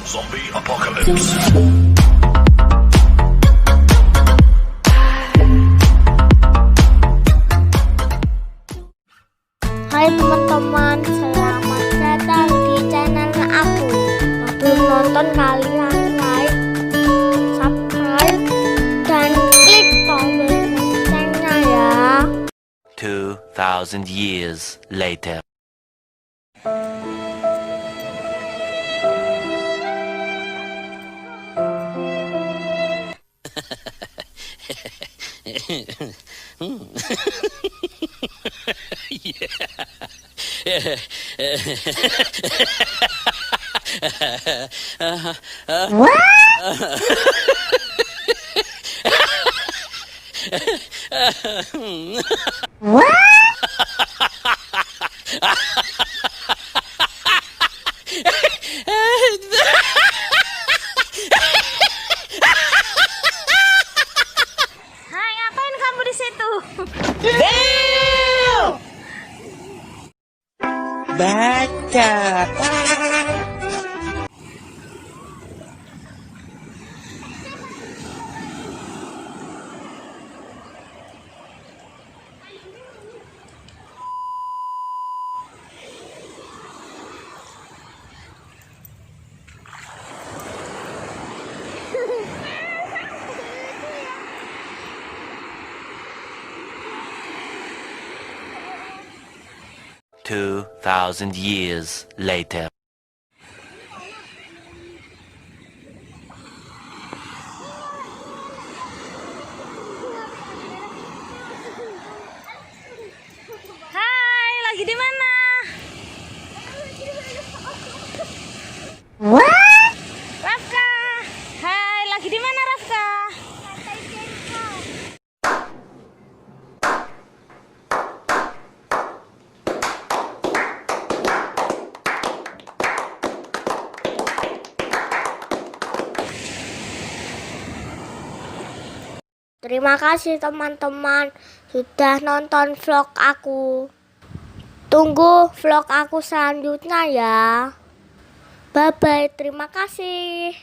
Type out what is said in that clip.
Zombie Apocalypse. Hai teman-teman, selamat datang di channel aku. Sebelum nonton kalian like, subscribe, dan klik tombol loncengnya ya. 2,000 years later. Hai, ngapain kamu di situ? Baca. 2,000 years later. Hai, lagi di mana? Rafka. Hai, lagi di mana Rafka? Pantai Cengkrong. Terima kasih teman-teman sudah nonton vlog aku. Tunggu vlog aku selanjutnya ya. Bye bye, terima kasih.